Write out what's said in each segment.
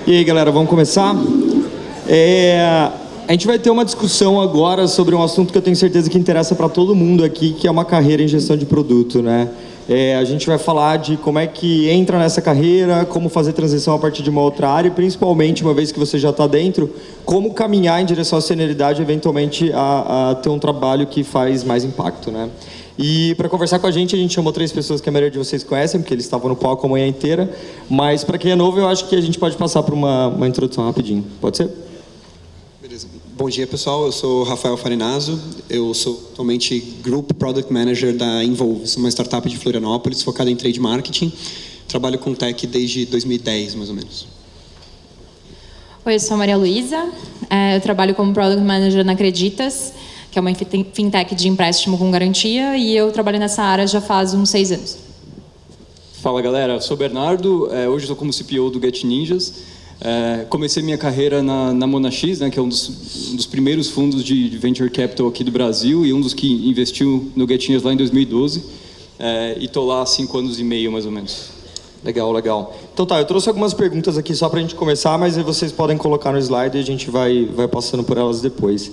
E aí, galera, vamos começar? A gente vai ter uma discussão agora sobre um assunto que eu tenho certeza que interessa para todo mundo aqui, que é uma carreira em gestão de produto, né? A gente vai falar de como é que entra nessa carreira, como fazer transição a partir de uma outra área e, principalmente, uma vez que você já está dentro, como caminhar em direção à senioridade, eventualmente, a ter um trabalho que faz mais impacto, né? E para conversar com a gente chamou 3 pessoas que a maioria de vocês conhecem, porque eles estavam no palco a manhã inteira. Mas para quem é novo, eu acho que a gente pode passar por uma introdução rapidinho. Pode ser? Beleza. Bom dia, pessoal. Eu sou Rafael Farinazzo. Eu sou atualmente Group Product Manager da Involves, uma startup de Florianópolis focada em trade marketing. Trabalho com tech desde 2010, mais ou menos. Oi, eu sou a Maria Luísa. Eu trabalho como Product Manager na Acreditas, que é uma fintech de empréstimo com garantia, e eu trabalho nessa área já faz uns 6 anos. Fala, galera, eu sou o Bernardo, hoje estou como CPO do Get Ninjas. Comecei minha carreira na Monax, né, que é um dos primeiros fundos de Venture Capital aqui do Brasil e um dos que investiu no Get Ninjas lá em 2012. E estou lá há 5 anos e meio, mais ou menos. Legal, legal. Então tá, eu trouxe algumas perguntas aqui só para a gente começar, mas aí vocês podem colocar no slide e a gente vai passando por elas depois.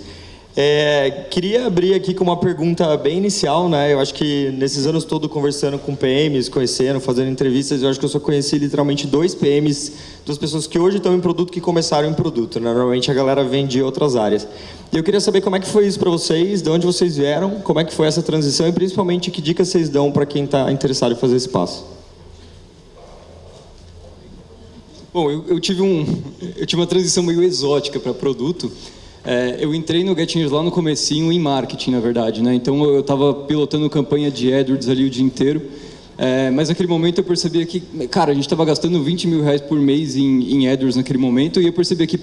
Queria abrir aqui com uma pergunta bem inicial, né? Eu acho que nesses anos todos conversando com PMs, conhecendo, fazendo entrevistas, eu acho que eu só conheci literalmente 2 PMs, 2 pessoas que hoje estão em produto que começaram em produto, né? Normalmente a galera vem de outras áreas. E eu queria saber como é que foi isso para vocês, de onde vocês vieram, como é que foi essa transição e principalmente que dicas vocês dão para quem está interessado em fazer esse passo. Bom, eu tive uma transição meio exótica para produto. Eu entrei no Get Ninjas lá no comecinho em marketing, na verdade, né? Então eu estava pilotando campanha de AdWords ali o dia inteiro, mas naquele momento eu percebia que, cara, a gente estava gastando 20 mil reais por mês em AdWords naquele momento, e eu percebia que,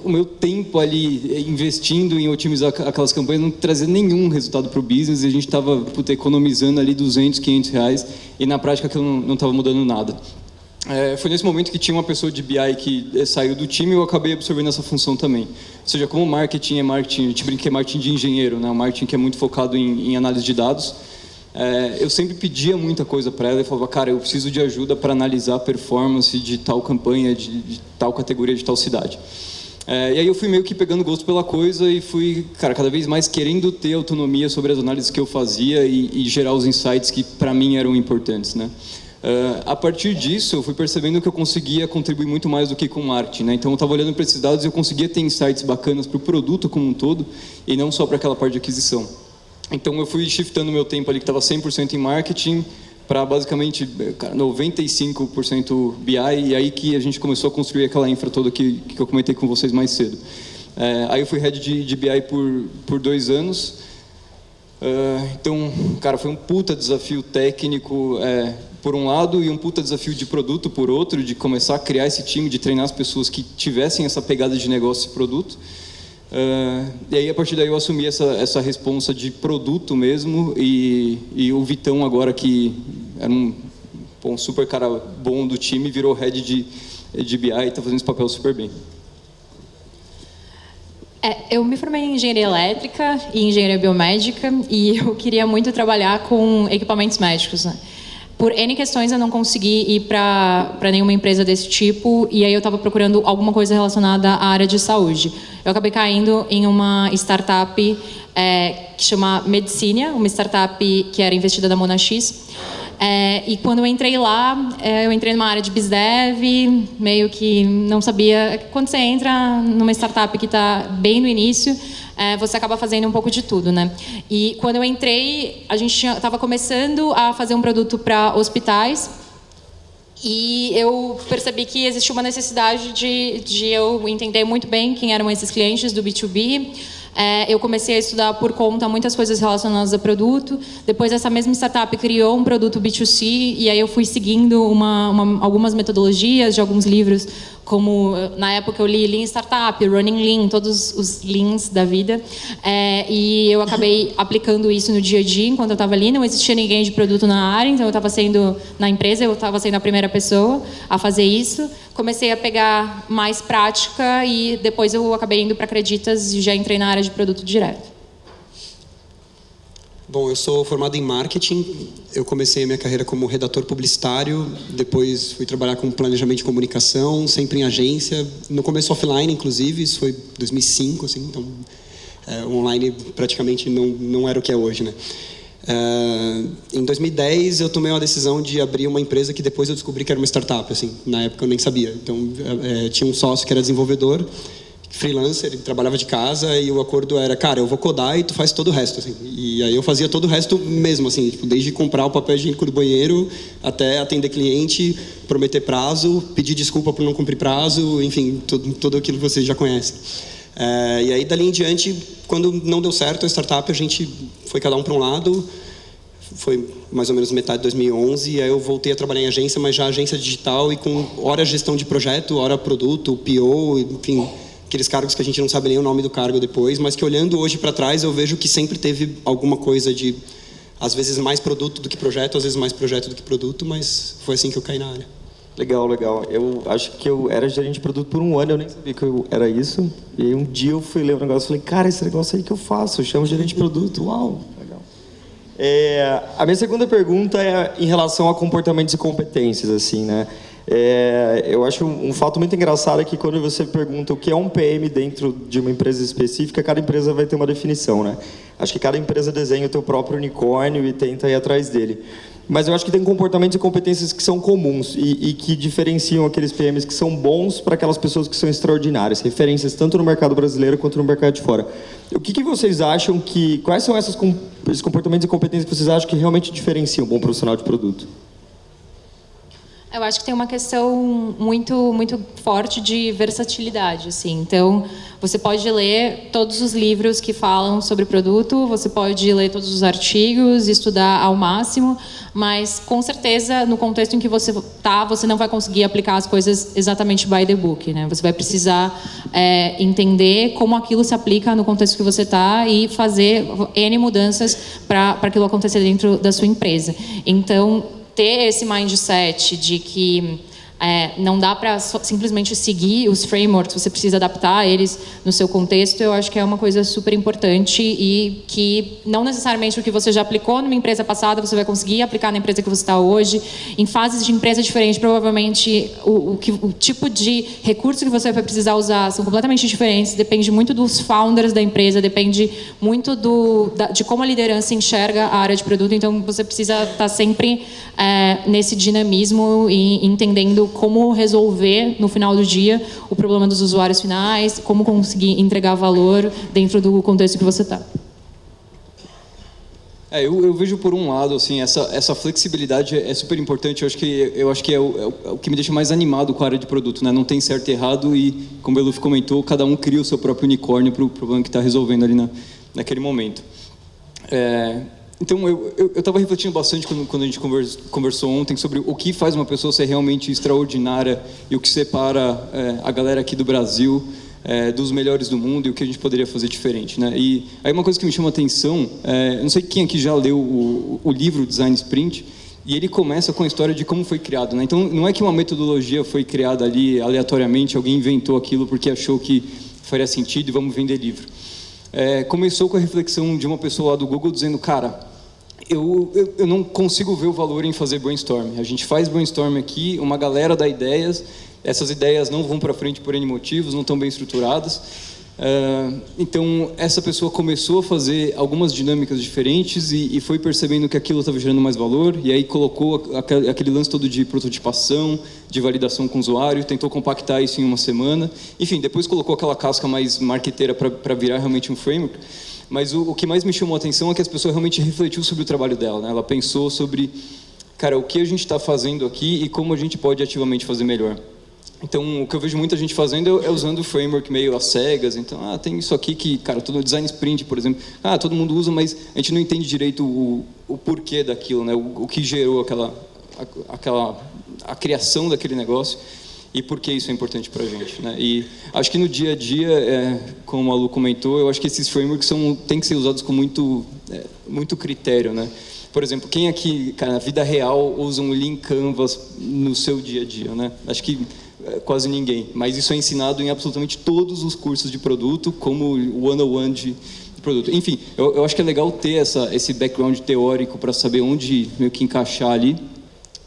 o meu tempo ali investindo em otimizar aquelas campanhas não trazia nenhum resultado para o business, e a gente estava economizando ali 200, 500 reais, e na prática aquilo não estava mudando nada. Foi nesse momento que tinha uma pessoa de BI que saiu do time e eu acabei absorvendo essa função também. Ou seja, como marketing é marketing, a gente brinca que é marketing de engenheiro, né? O marketing que é muito focado em análise de dados. Eu sempre pedia muita coisa para ela e falava, cara, eu preciso de ajuda para analisar a performance de tal campanha, de tal categoria, de tal cidade. E aí eu fui meio que pegando gosto pela coisa e fui, cara, cada vez mais querendo ter autonomia sobre as análises que eu fazia e gerar os insights que para mim eram importantes, né? A partir disso, eu fui percebendo que eu conseguia contribuir muito mais do que com marketing, né? Então, eu estava olhando para esses dados e eu conseguia ter insights bacanas para o produto como um todo e não só para aquela parte de aquisição. Então, eu fui shiftando meu tempo ali, que estava 100% em marketing, para basicamente 95% BI, e aí que a gente começou a construir aquela infra toda que eu comentei com vocês mais cedo. Aí eu fui head de BI por 2 anos. Então, cara, foi um puta desafio técnico, por um lado, e um puta desafio de produto por outro, de começar a criar esse time, de treinar as pessoas que tivessem essa pegada de negócio e produto. E aí, a partir daí, eu assumi essa responsa de produto mesmo, e o Vitão agora, que era um super cara bom do time, virou head de BI e está fazendo esse papel super bem. Eu me formei em engenharia elétrica e engenharia biomédica, e eu queria muito trabalhar com equipamentos médicos, né? Por N questões eu não consegui ir para nenhuma empresa desse tipo, e aí eu estava procurando alguma coisa relacionada à área de saúde. Eu acabei caindo em uma startup que chama Medicina, uma startup que era investida da Monax. E quando eu entrei lá, eu entrei numa área de BizDev, meio que não sabia. Quando você entra numa startup que está bem no início, você acaba fazendo um pouco de tudo, né? E quando eu entrei, a gente estava começando a fazer um produto para hospitais, e eu percebi que existia uma necessidade de eu entender muito bem quem eram esses clientes do B2B. Eu comecei a estudar por conta muitas coisas relacionadas a produto. Depois, essa mesma startup criou um produto B2C, e aí eu fui seguindo algumas metodologias de alguns livros, como na época eu li Lean Startup, Running Lean, todos os Leans da vida, e eu acabei aplicando isso no dia a dia enquanto eu estava ali. Não existia ninguém de produto na área, então eu estava sendo, na empresa, eu estava sendo a primeira pessoa a fazer isso. Comecei a pegar mais prática e depois eu acabei indo para Acreditas e já entrei na área de produto direto. Bom, eu sou formado em marketing. Eu comecei a minha carreira como redator publicitário, depois fui trabalhar com planejamento de comunicação, sempre em agência. No começo offline, inclusive, isso foi 2005, assim, então online praticamente não era o que é hoje, né? Em 2010 eu tomei uma decisão de abrir uma empresa que depois eu descobri que era uma startup, assim, na época eu nem sabia. Então tinha um sócio que era desenvolvedor, freelancer, ele trabalhava de casa e o acordo era, cara, eu vou codar e tu faz todo o resto, assim. E aí eu fazia todo o resto mesmo, assim, tipo, desde comprar o papel higiênico do banheiro até atender cliente, prometer prazo, pedir desculpa por não cumprir prazo, enfim, tudo aquilo que vocês já conhecem. E aí dali em diante, quando não deu certo a startup, a gente foi cada um para um lado. Foi mais ou menos metade de 2011, e aí eu voltei a trabalhar em agência, mas já agência digital e com hora gestão de projeto, hora produto, PO, enfim, aqueles cargos que a gente não sabe nem o nome do cargo depois, mas que olhando hoje para trás eu vejo que sempre teve alguma coisa de, às vezes mais produto do que projeto, às vezes mais projeto do que produto, mas foi assim que eu caí na área. Legal, legal. Eu acho que eu era gerente de produto por um ano, eu nem sabia que eu era isso. E aí um dia eu fui ler o negócio e falei, cara, esse negócio aí que eu faço, eu chamo gerente de produto, uau, legal. A minha segunda pergunta é em relação a comportamentos e competências, assim, né? Eu acho um fato muito engraçado é que quando você pergunta o que é um PM dentro de uma empresa específica, cada empresa vai ter uma definição, né? Acho que cada empresa desenha o teu próprio unicórnio e tenta ir atrás dele. Mas eu acho que tem comportamentos e competências que são comuns e que diferenciam aqueles PMs que são bons para aquelas pessoas que são extraordinárias, referências tanto no mercado brasileiro quanto no mercado de fora. O que vocês acham quais são esses comportamentos e competências que vocês acham que realmente diferenciam um bom profissional de produto? Eu acho que tem uma questão muito, muito forte de versatilidade, assim. Então, você pode ler todos os livros que falam sobre produto, você pode ler todos os artigos, estudar ao máximo, mas, com certeza, no contexto em que você está, você não vai conseguir aplicar as coisas exatamente by the book, né? Você vai precisar entender como aquilo se aplica no contexto que você está e fazer N mudanças para aquilo acontecer dentro da sua empresa. Então, ter esse mindset de que não dá para simplesmente seguir os frameworks, você precisa adaptar eles no seu contexto, eu acho que é uma coisa super importante e que não necessariamente o que você já aplicou numa empresa passada você vai conseguir aplicar na empresa que você está hoje. Em fases de empresa diferentes, provavelmente o tipo de recurso que você vai precisar usar são completamente diferentes, depende muito dos founders da empresa, depende muito de como a liderança enxerga a área de produto, então você precisa estar sempre nesse dinamismo e entendendo como resolver, no final do dia, o problema dos usuários finais, como conseguir entregar valor dentro do contexto que você está. Eu vejo por um lado, assim, essa flexibilidade é super importante. Eu acho que é o que me deixa mais animado com a área de produto, né? Não tem certo e errado e, como o Beluf comentou, cada um cria o seu próprio unicórnio para o problema que está resolvendo ali naquele momento. Então, eu estava refletindo bastante quando a gente conversou ontem sobre o que faz uma pessoa ser realmente extraordinária e o que separa a galera aqui do Brasil dos melhores do mundo e o que a gente poderia fazer diferente, né? E aí uma coisa que me chama a atenção, eu não sei quem aqui já leu o livro Design Sprint, e ele começa com a história de como foi criado, né? Então, não é que uma metodologia foi criada ali aleatoriamente, alguém inventou aquilo porque achou que faria sentido e vamos vender livro. Começou com a reflexão de uma pessoa lá do Google dizendo, cara, eu não consigo ver o valor em fazer brainstorm. A gente faz brainstorm aqui, uma galera dá ideias, essas ideias não vão para frente por N motivos, não estão bem estruturadas. Então, essa pessoa começou a fazer algumas dinâmicas diferentes e foi percebendo que aquilo estava gerando mais valor, e aí colocou aquele lance todo de prototipação, de validação com o usuário, tentou compactar isso em uma semana. Enfim, depois colocou aquela casca mais marqueteira para virar realmente um framework. Mas o que mais me chamou a atenção é que as pessoas realmente refletiu sobre o trabalho dela, né? Ela pensou sobre, cara, o que a gente está fazendo aqui e como a gente pode ativamente fazer melhor. Então, o que eu vejo muita gente fazendo é usando o framework meio às cegas. Então, tem isso aqui que, cara, todo design sprint, por exemplo, todo mundo usa, mas a gente não entende direito o porquê daquilo, né? O que gerou a criação daquele negócio e por que isso é importante para a gente, né? E acho que no dia a dia, como a Lu comentou, eu acho que esses frameworks têm que ser usados com muito critério, né? Por exemplo, quem aqui, cara, na vida real, usa um Lean Canvas no seu dia a dia, né? Acho que quase ninguém, mas isso é ensinado em absolutamente todos os cursos de produto, como o 101 produto. Enfim, eu acho que é legal ter esse background teórico para saber onde meio que encaixar ali,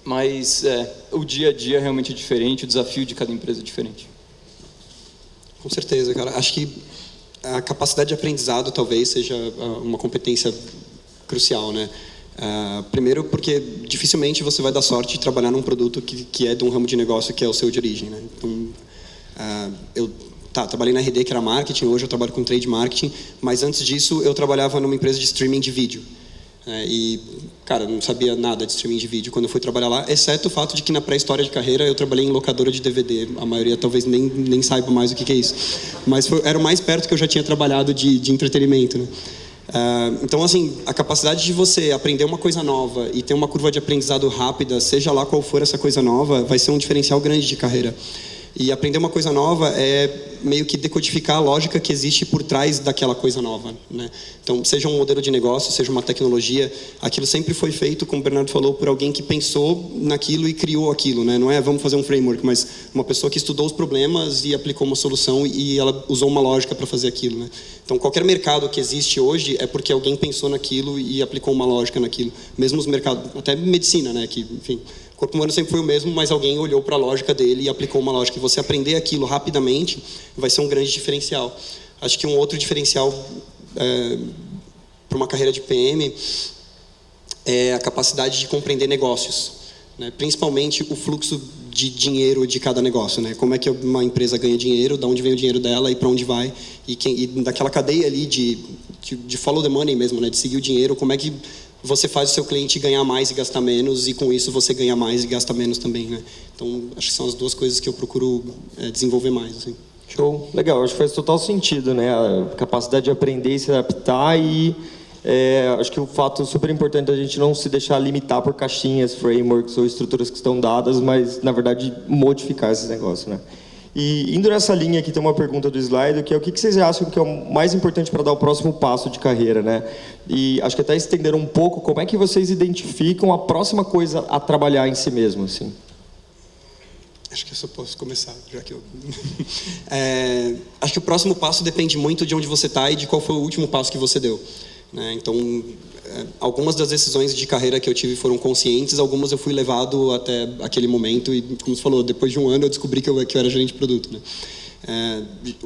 mas o dia a dia realmente é diferente, o desafio de cada empresa é diferente. Com certeza, cara. Acho que a capacidade de aprendizado talvez seja uma competência crucial, né? Primeiro porque dificilmente você vai dar sorte de trabalhar num produto que é de um ramo de negócio que é o seu de origem, né? Então, eu trabalhei na RD, que era marketing, hoje eu trabalho com trade marketing, mas antes disso eu trabalhava numa empresa de streaming de vídeo. E, cara, não sabia nada de streaming de vídeo quando eu fui trabalhar lá, exceto o fato de que na pré-história de carreira eu trabalhei em locadora de DVD. A maioria talvez nem saiba mais o que é isso. Mas era o mais perto que eu já tinha trabalhado de entretenimento, né? Então, assim, a capacidade de você aprender uma coisa nova e ter uma curva de aprendizado rápida, seja lá qual for essa coisa nova, vai ser um diferencial grande de carreira. E aprender uma coisa nova é meio que decodificar a lógica que existe por trás daquela coisa nova, né? Então, seja um modelo de negócio, seja uma tecnologia, aquilo sempre foi feito, como o Bernardo falou, por alguém que pensou naquilo e criou aquilo, né? Não é vamos fazer um framework, mas uma pessoa que estudou os problemas e aplicou uma solução e ela usou uma lógica para fazer aquilo, né? Então, qualquer mercado que existe hoje é porque alguém pensou naquilo e aplicou uma lógica naquilo. Mesmo os mercados, até medicina, né? Que, enfim, o corpo humano sempre foi o mesmo, mas alguém olhou para a lógica dele e aplicou uma lógica. E você aprender aquilo rapidamente vai ser um grande diferencial. Acho que um outro diferencial para uma carreira de PM é a capacidade de compreender negócios, né? Principalmente o fluxo de dinheiro de cada negócio, né? Como é que uma empresa ganha dinheiro, de onde vem o dinheiro dela e para onde vai, e daquela cadeia ali de follow the money mesmo, né? De seguir o dinheiro, como é que você faz o seu cliente ganhar mais e gastar menos, e com isso você ganha mais e gasta menos também, né? Então, acho que são as duas coisas que eu procuro desenvolver mais, assim. Show, legal, acho que faz total sentido, né? A capacidade de aprender e se adaptar e acho que o fato super importante é a gente não se deixar limitar por caixinhas, frameworks ou estruturas que estão dadas, mas, na verdade, modificar esses negócios, né? E indo nessa linha aqui, tem uma pergunta do slide, que é o que vocês acham que é o mais importante para dar o próximo passo de carreira, né? E acho que até estender um pouco, como é que vocês identificam a próxima coisa a trabalhar em si mesmo, assim? Acho que eu só posso começar, já que eu... acho que o próximo passo depende muito de onde você está e de qual foi o último passo que você deu, né? Então, algumas das decisões de carreira que eu tive foram conscientes, algumas eu fui levado até aquele momento e, como você falou, depois de um ano eu descobri que eu era gerente de produto, né?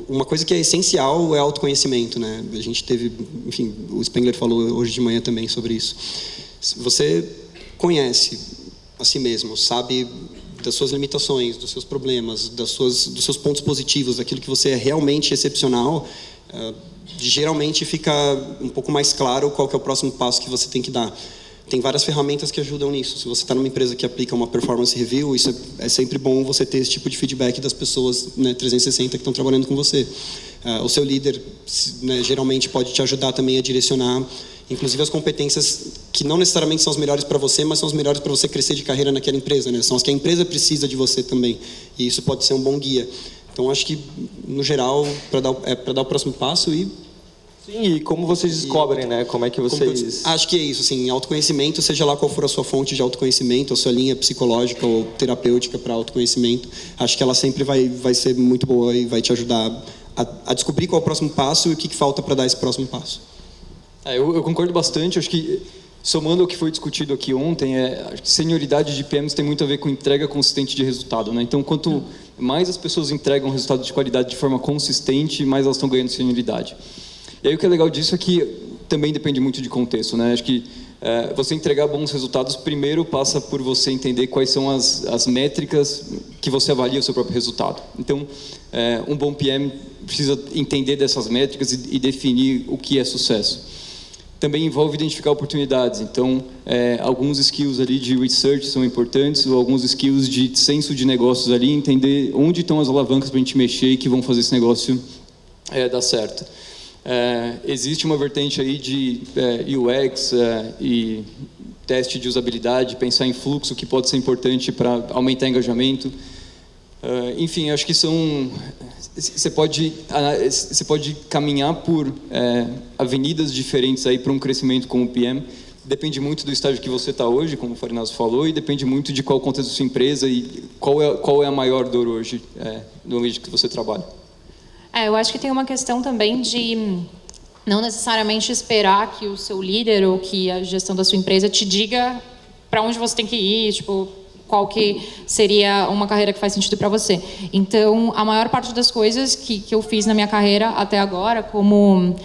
Uma coisa que é essencial é autoconhecimento, né? A gente teve, enfim, o Spengler falou hoje de manhã também sobre isso. Você conhece a si mesmo, sabe das suas limitações, dos seus problemas, dos seus pontos positivos, daquilo que você é realmente excepcional, geralmente fica um pouco mais claro qual que é o próximo passo que você tem que dar. Tem várias ferramentas que ajudam nisso. Se você está numa empresa que aplica uma performance review, isso é sempre bom você ter esse tipo de feedback das pessoas, né, 360 que estão trabalhando com você. O seu líder, né, geralmente pode te ajudar também a direcionar, inclusive as competências que não necessariamente são as melhores para você, mas são as melhores para você crescer de carreira naquela empresa, né? São as que a empresa precisa de você também. E isso pode ser um bom guia. Então, acho que, no geral, para dar o próximo passo e... Sim, e como vocês descobrem, né? Como é que vocês... Acho que é isso, assim, autoconhecimento, seja lá qual for a sua fonte de autoconhecimento, a sua linha psicológica ou terapêutica para autoconhecimento, acho que ela sempre vai ser muito boa e vai te ajudar a descobrir qual é o próximo passo e o que falta para dar esse próximo passo. Eu concordo bastante, acho que, somando ao que foi discutido aqui ontem, acho que senioridade de PMs tem muito a ver com entrega consistente de resultado, né? Então, quanto mais as pessoas entregam resultado de qualidade de forma consistente, mais elas estão ganhando senioridade. E aí o que é legal disso é que também depende muito de contexto, né? Acho que você entregar bons resultados primeiro passa por você entender quais são as métricas que você avalia o seu próprio resultado. Então, um bom PM precisa entender dessas métricas e definir o que é sucesso. Também envolve identificar oportunidades. Então, alguns skills ali de research são importantes, ou alguns skills de senso de negócios ali, entender onde estão as alavancas para a gente mexer e que vão fazer esse negócio dar certo. Existe uma vertente aí de UX e teste de usabilidade, pensar em fluxo, que pode ser importante para aumentar engajamento. Enfim, acho que você pode caminhar por avenidas diferentes aí para um crescimento como PM. Depende muito do estágio que você está hoje, como o Farinaso falou, e depende muito de qual o contexto da sua empresa e qual é a maior dor hoje no ambiente que você trabalha. Eu acho que tem uma questão também de não necessariamente esperar que o seu líder ou que a gestão da sua empresa te diga para onde você tem que ir, tipo, qual que seria uma carreira que faz sentido para você. Então, a maior parte das coisas que eu fiz na minha carreira até agora, como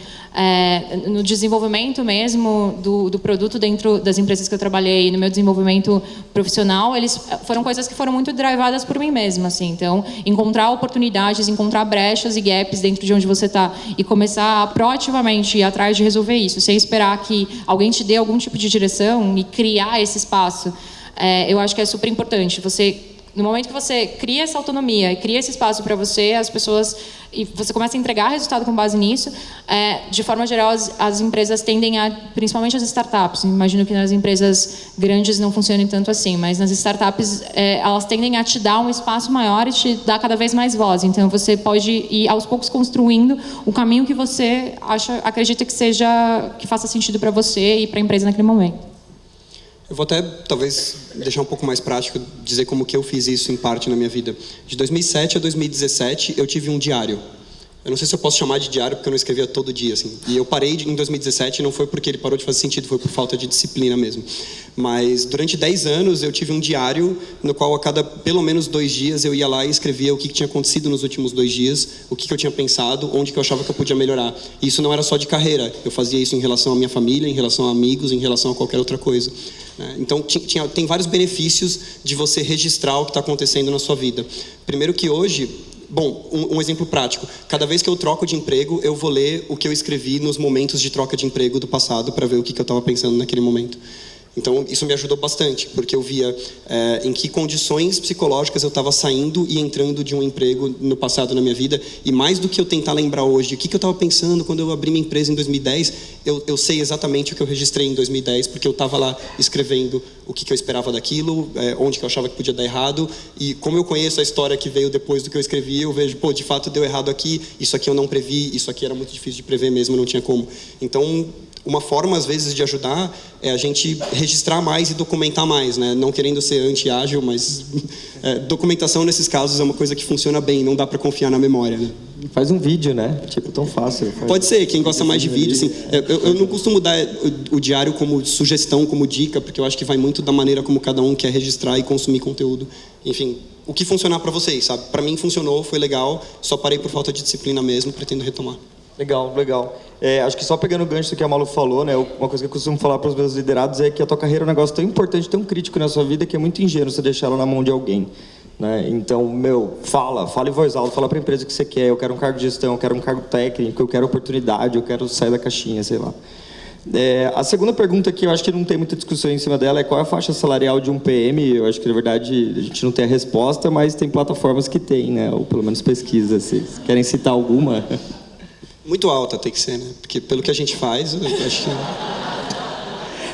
no desenvolvimento mesmo do produto dentro das empresas que eu trabalhei, no meu desenvolvimento profissional, eles foram coisas que foram muito drivadas por mim mesma, assim. Então, encontrar oportunidades, encontrar brechas e gaps dentro de onde você está e começar a proativamente ir atrás de resolver isso, sem esperar que alguém te dê algum tipo de direção e criar esse espaço. Eu acho que é super importante. No momento que você cria essa autonomia e cria esse espaço para você, as pessoas, e você começa a entregar resultado com base nisso, de forma geral, as empresas tendem a, principalmente as startups, imagino que nas empresas grandes não funcionem tanto assim, mas nas startups, elas tendem a te dar um espaço maior e te dar cada vez mais voz. Então, você pode ir aos poucos construindo o caminho que você acredita que faça sentido para você e para a empresa naquele momento. Eu vou até, talvez, deixar um pouco mais prático, dizer como que eu fiz isso em parte na minha vida. De 2007 a 2017, eu tive um diário. Eu não sei se eu posso chamar de diário, porque eu não escrevia todo dia, assim. E eu parei em 2017, não foi porque ele parou de fazer sentido, foi por falta de disciplina mesmo. Mas durante 10 anos, eu tive um diário no qual a cada, pelo menos 2 dias, eu ia lá e escrevia o que tinha acontecido nos últimos 2 dias, o que eu tinha pensado, onde que eu achava que eu podia melhorar. E isso não era só de carreira. Eu fazia isso em relação à minha família, em relação a amigos, em relação a qualquer outra coisa. Então, tem vários benefícios de você registrar o que está acontecendo na sua vida. Primeiro que hoje... Bom, um exemplo prático. Cada vez que eu troco de emprego, eu vou ler o que eu escrevi nos momentos de troca de emprego do passado para ver o que eu estava pensando naquele momento. Então, isso me ajudou bastante, porque eu via em que condições psicológicas eu estava saindo e entrando de um emprego no passado na minha vida. E mais do que eu tentar lembrar hoje o que eu estava pensando quando eu abri minha empresa em 2010, eu sei exatamente o que eu registrei em 2010, porque eu estava lá escrevendo o que eu esperava daquilo, onde que eu achava que podia dar errado. E como eu conheço a história que veio depois do que eu escrevi, eu vejo, de fato deu errado aqui, isso aqui eu não previ, isso aqui era muito difícil de prever mesmo, não tinha como. Então... uma forma, às vezes, de ajudar é a gente registrar mais e documentar mais, né? Não querendo ser anti-ágil, mas documentação, nesses casos, é uma coisa que funciona bem, não dá para confiar na memória, né? Faz um vídeo, né? Tipo, tão fácil. Pode ser, quem gosta mais de vídeo, assim. Eu não costumo dar o diário como sugestão, como dica, porque eu acho que vai muito da maneira como cada um quer registrar e consumir conteúdo. Enfim, o que funcionar para vocês, sabe? Para mim funcionou, foi legal, só parei por falta de disciplina mesmo, pretendo retomar. Legal, legal. Acho que só pegando o gancho do que a Malu falou, né? Uma coisa que eu costumo falar para os meus liderados é que a tua carreira é um negócio tão importante, tão crítico na sua vida, que é muito ingênuo você deixar ela na mão de alguém, né? Então, fala em voz alta, fala para a empresa o que você quer. Eu quero um cargo de gestão, eu quero um cargo técnico, eu quero oportunidade, eu quero sair da caixinha, sei lá. A segunda pergunta que eu acho que não tem muita discussão em cima dela é qual é a faixa salarial de um PM. Eu acho que, na verdade, a gente não tem a resposta, mas tem plataformas que tem, né? Ou pelo menos pesquisa. Vocês querem citar alguma? Muito alta tem que ser, né? Porque pelo que a gente faz, eu acho que...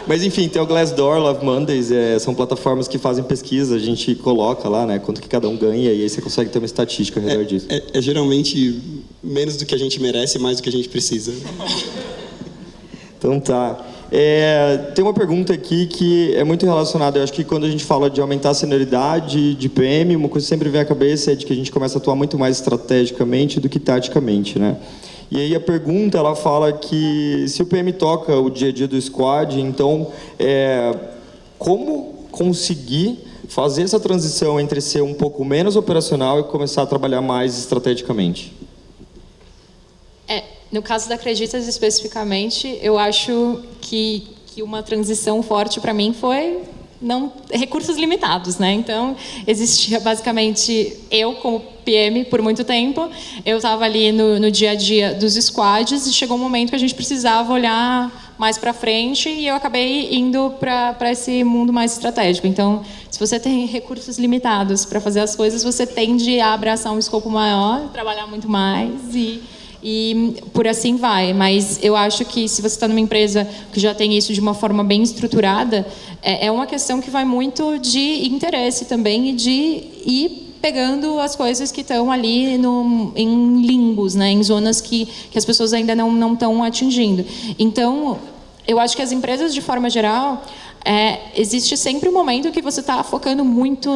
Mas enfim, tem o Glassdoor, Love Mondays, são plataformas que fazem pesquisa, a gente coloca lá, né, quanto que cada um ganha, e aí você consegue ter uma estatística ao redor disso. É geralmente menos do que a gente merece e mais do que a gente precisa. Então tá. Tem uma pergunta aqui que é muito relacionada, eu acho que quando a gente fala de aumentar a senioridade de PM, uma coisa que sempre vem à cabeça é de que a gente começa a atuar muito mais estrategicamente do que taticamente, né? E aí a pergunta, ela fala que se o PM toca o dia a dia do squad, então como conseguir fazer essa transição entre ser um pouco menos operacional e começar a trabalhar mais estrategicamente? No caso da Acreditas especificamente, eu acho que uma transição forte para mim foi recursos limitados, né? Então, existia basicamente eu como PM por muito tempo, eu estava ali no dia a dia dos squads e chegou um momento que a gente precisava olhar mais para frente e eu acabei indo para esse mundo mais estratégico. Então, se você tem recursos limitados para fazer as coisas, você tende a abraçar um escopo maior, trabalhar muito mais e por assim vai. Mas eu acho que se você está numa empresa que já tem isso de uma forma bem estruturada, é uma questão que vai muito de interesse também e de ir pegando as coisas que estão ali em limbos, né, em zonas que as pessoas ainda não estão atingindo. Então, eu acho que as empresas, de forma geral, existe sempre um momento que você está focando muito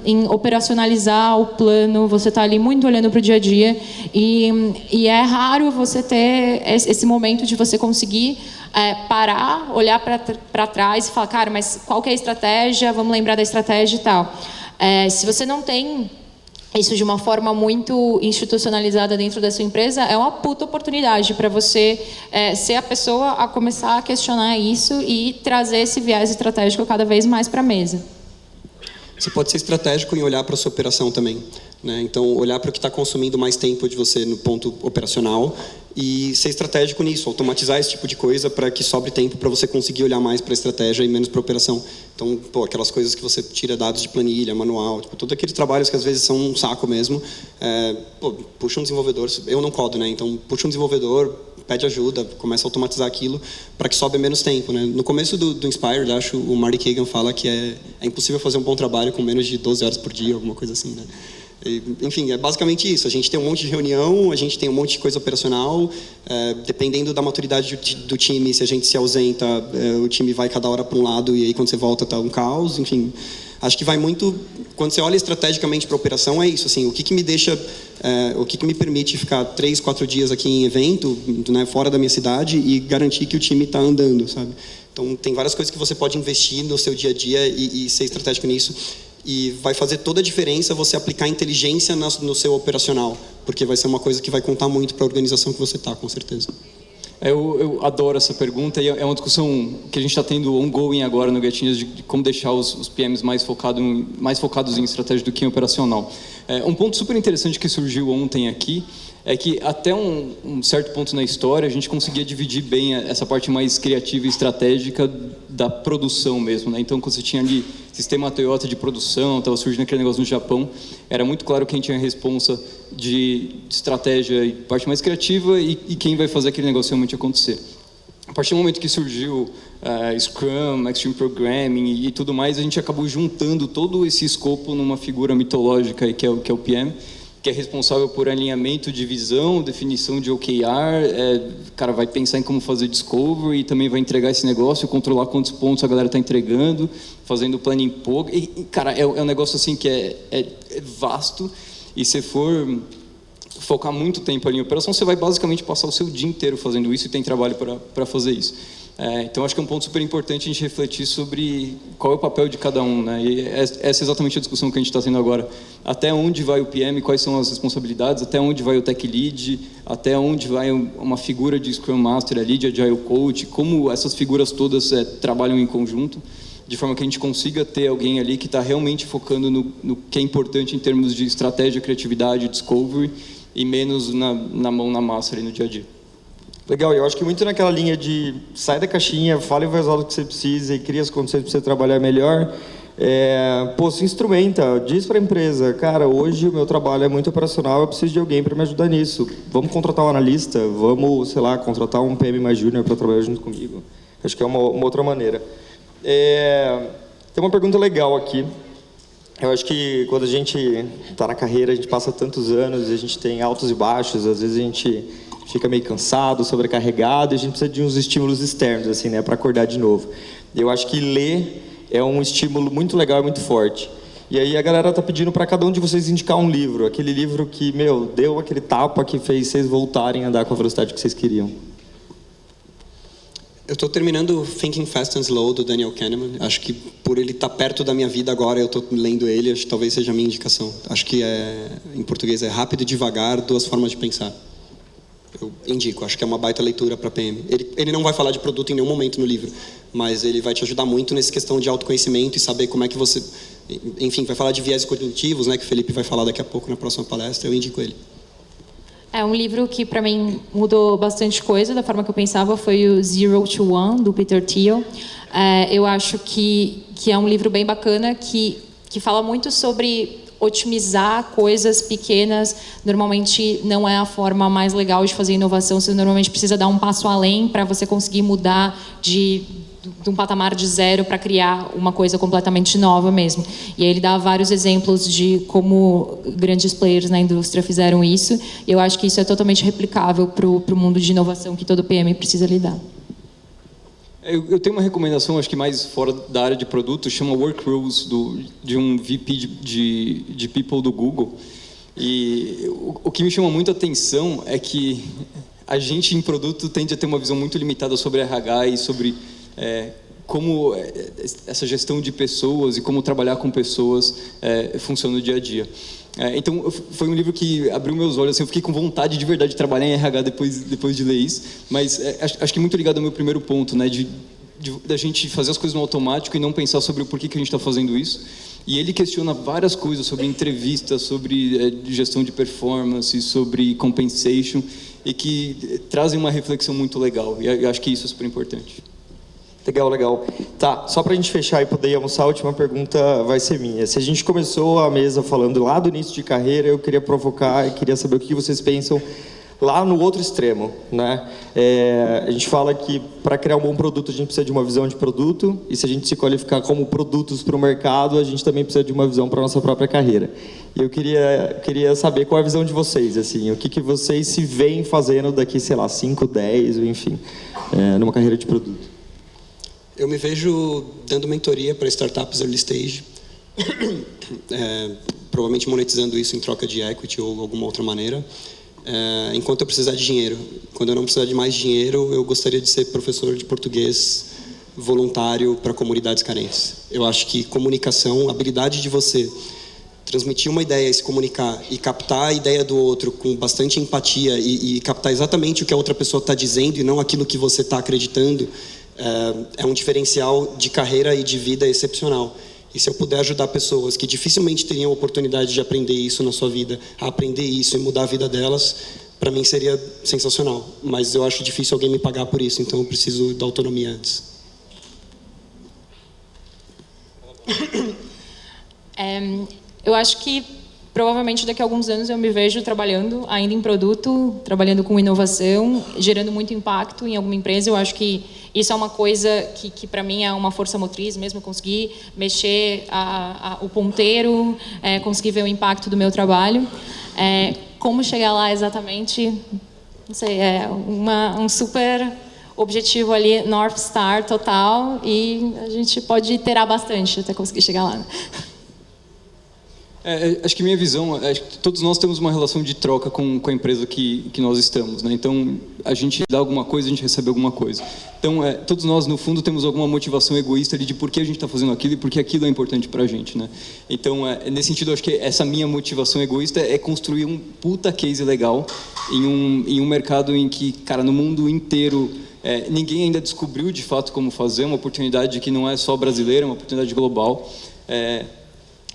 em operacionalizar o plano, você está ali muito olhando para o dia a dia, e é raro você ter esse momento de você conseguir parar, olhar para trás e falar, cara, mas qual que é a estratégia? Vamos lembrar da estratégia e tal. Se você não tem isso de uma forma muito institucionalizada dentro da sua empresa, é uma puta oportunidade para você ser a pessoa a começar a questionar isso e trazer esse viés estratégico cada vez mais para a mesa. Você pode ser estratégico em olhar para a sua operação também, né? Então, olhar para o que está consumindo mais tempo de você no ponto operacional e ser estratégico nisso, automatizar esse tipo de coisa para que sobre tempo para você conseguir olhar mais para a estratégia e menos para a operação. Então, aquelas coisas que você tira dados de planilha, manual, todos aqueles trabalhos que às vezes são um saco mesmo, puxa um desenvolvedor, eu não codo, né? Então, puxa um desenvolvedor, pede ajuda, começa a automatizar aquilo para que sobe menos tempo, né? No começo do Inspired, acho, o Marty Kagan fala que é impossível fazer um bom trabalho com menos de 12 horas por dia, alguma coisa assim, né? Enfim, é basicamente isso. A gente tem um monte de reunião, a gente tem um monte de coisa operacional, dependendo da maturidade do time, se a gente se ausenta, o time vai cada hora para um lado e aí quando você volta tá um caos, enfim. Acho que vai muito, quando você olha estrategicamente para a operação, é isso, assim, o que me deixa, o que me permite ficar 3, 4 dias aqui em evento, né, fora da minha cidade e garantir que o time está andando, sabe? Então, tem várias coisas que você pode investir no seu dia a dia e ser estratégico nisso. E vai fazer toda a diferença você aplicar inteligência no seu operacional, porque vai ser uma coisa que vai contar muito para a organização que você está, com certeza. Eu adoro essa pergunta e é uma discussão que a gente está tendo ongoing agora no Gatinhas de como deixar os PMs mais focados em estratégia do que em operacional. Um ponto super interessante que surgiu ontem aqui é que até um certo ponto na história a gente conseguia dividir bem essa parte mais criativa e estratégica da produção mesmo, né? Então, quando você tinha ali sistema Toyota de produção, estava surgindo aquele negócio no Japão, era muito claro quem tinha a responsa de estratégia e parte mais criativa e quem vai fazer aquele negócio realmente acontecer. A partir do momento que surgiu Scrum, Extreme Programming e tudo mais, a gente acabou juntando todo esse escopo numa figura mitológica que é o PM, que é responsável por alinhamento de visão, definição de OKR, o cara vai pensar em como fazer discovery e também vai entregar esse negócio, controlar quantos pontos a galera está entregando, fazendo planning pouco. E, cara, é um negócio assim que é vasto e se for focar muito tempo ali em operação, você vai basicamente passar o seu dia inteiro fazendo isso e tem trabalho para fazer isso. Então, acho que é um ponto super importante a gente refletir sobre qual é o papel de cada um, né? E essa é exatamente a discussão que a gente está tendo agora. Até onde vai o PM, quais são as responsabilidades, até onde vai o Tech Lead, até onde vai uma figura de Scrum Master ali, de Agile Coach, como essas figuras todas trabalham em conjunto, de forma que a gente consiga ter alguém ali que está realmente focando no que é importante em termos de estratégia, criatividade, discovery, e menos na mão na massa ali no dia a dia. Legal, eu acho que muito naquela linha de sai da caixinha, fala em voz alta o que você precisa e cria as condições para você trabalhar melhor. Se instrumenta, diz para a empresa, cara, hoje o meu trabalho é muito operacional, eu preciso de alguém para me ajudar nisso. Vamos contratar um analista, vamos, sei lá, contratar um PM mais júnior para trabalhar junto comigo. Acho que é uma outra maneira. Tem uma pergunta legal aqui. Eu acho que quando a gente está na carreira, a gente passa tantos anos, a gente tem altos e baixos, às vezes a gente fica meio cansado, sobrecarregado, e a gente precisa de uns estímulos externos, assim, né, para acordar de novo. Eu acho que ler é um estímulo muito legal e muito forte. E aí a galera tá pedindo para cada um de vocês indicar um livro, aquele livro que, deu aquele tapa que fez vocês voltarem a andar com a velocidade que vocês queriam. Eu estou terminando Thinking Fast and Slow, do Daniel Kahneman. Acho que por ele estar perto da minha vida agora, eu estou lendo ele, acho que talvez seja a minha indicação. Acho que em português é Rápido e Devagar, Duas Formas de Pensar. Eu indico, acho que é uma baita leitura para PM. Ele não vai falar de produto em nenhum momento no livro, mas ele vai te ajudar muito nessa questão de autoconhecimento e saber como é que você... Enfim, vai falar de viés cognitivos, né, que o Felipe vai falar daqui a pouco na próxima palestra, eu indico ele. É um livro que, para mim, mudou bastante coisa da forma que eu pensava, foi o Zero to One, do Peter Thiel. Eu acho que é um livro bem bacana, que fala muito sobre otimizar coisas pequenas. Normalmente não é a forma mais legal de fazer inovação, você normalmente precisa dar um passo além para você conseguir mudar de um patamar de zero para criar uma coisa completamente nova mesmo. E aí ele dá vários exemplos de como grandes players na indústria fizeram isso, e eu acho que isso é totalmente replicável para o mundo de inovação que todo PM precisa lidar. Eu tenho uma recomendação, acho que mais fora da área de produto, chama Work Rules, de um VP de People do Google. E o que me chama muito a atenção é que a gente em produto tende a ter uma visão muito limitada sobre RH e sobre como essa gestão de pessoas e como trabalhar com pessoas funciona no dia a dia. Então, foi um livro que abriu meus olhos, assim, eu fiquei com vontade de verdade de trabalhar em RH depois de ler isso, mas acho que muito ligado ao meu primeiro ponto, né, da gente fazer as coisas no automático e não pensar sobre o porquê que a gente está fazendo isso. E ele questiona várias coisas sobre entrevistas, sobre gestão de performance, sobre compensation, e que trazem uma reflexão muito legal, e eu acho que isso é super importante. Legal. Tá, só pra gente fechar e poder ir almoçar, a última pergunta vai ser minha. Se a gente começou a mesa falando lá do início de carreira, eu queria provocar e queria saber o que vocês pensam lá no outro extremo, né? A gente fala que para criar um bom produto a gente precisa de uma visão de produto, e se a gente se qualificar como produtos para o mercado, a gente também precisa de uma visão para a nossa própria carreira. E eu queria saber qual é a visão de vocês, assim, o que vocês se veem fazendo daqui, sei lá, 5, 10, enfim, numa carreira de produto. Eu me vejo dando mentoria para startups early stage, provavelmente monetizando isso em troca de equity ou alguma outra maneira, enquanto eu precisar de dinheiro. Quando eu não precisar de mais dinheiro, eu gostaria de ser professor de português voluntário para comunidades carentes. Eu acho que comunicação, a habilidade de você transmitir uma ideia e se comunicar e captar a ideia do outro com bastante empatia e captar exatamente o que a outra pessoa está dizendo e não aquilo que você está acreditando, é um diferencial de carreira e de vida excepcional. E se eu puder ajudar pessoas que dificilmente teriam a oportunidade de aprender isso na sua vida, a aprender isso e mudar a vida delas, para mim seria sensacional. Mas eu acho difícil alguém me pagar por isso, então eu preciso da autonomia antes. Eu acho que provavelmente daqui a alguns anos eu me vejo trabalhando ainda em produto, trabalhando com inovação, gerando muito impacto em alguma empresa. Eu acho que isso é uma coisa que para mim é uma força motriz mesmo, conseguir mexer o ponteiro, conseguir ver o impacto do meu trabalho. Como chegar lá exatamente, não sei, um super objetivo ali, North Star total, e a gente pode iterar bastante até conseguir chegar lá, né? Acho que minha visão, acho que todos nós temos uma relação de troca com a empresa que nós estamos, né? Então, a gente dá alguma coisa, a gente recebe alguma coisa. Então, todos nós, no fundo, temos alguma motivação egoísta de por que a gente está fazendo aquilo e por que aquilo é importante para a gente, né? Então, nesse sentido, acho que essa minha motivação egoísta é construir um puta case legal em um mercado em que, cara, no mundo inteiro, ninguém ainda descobriu de fato como fazer, uma oportunidade que não é só brasileira, é uma oportunidade global.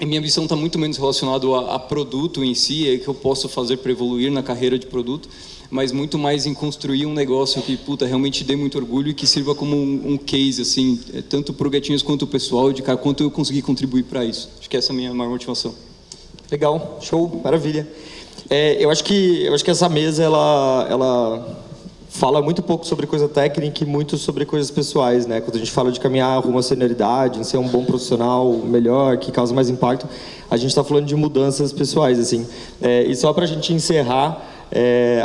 A minha missão está muito menos relacionada a produto em si, que eu posso fazer para evoluir na carreira de produto, mas muito mais em construir um negócio que, realmente dê muito orgulho e que sirva como um case, assim, tanto para o Gatinhos quanto o pessoal, de cara, quanto eu consegui contribuir para isso. Acho que essa é a minha maior motivação. Legal, show, maravilha. Eu acho que essa mesa, ela fala muito pouco sobre coisa técnica e muito sobre coisas pessoais, né? Quando a gente fala de caminhar rumo à senioridade, em ser um bom profissional melhor, que causa mais impacto, a gente está falando de mudanças pessoais, assim. E só para a gente encerrar,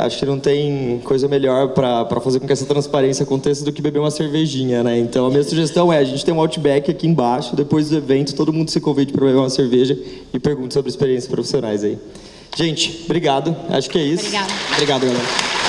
acho que não tem coisa melhor para fazer com que essa transparência aconteça do que beber uma cervejinha, né? Então, a minha sugestão a gente tem um Outback aqui embaixo, depois do evento, todo mundo se convide para beber uma cerveja e pergunte sobre experiências profissionais aí. Gente, obrigado. Acho que é isso. Obrigada. Obrigado, galera.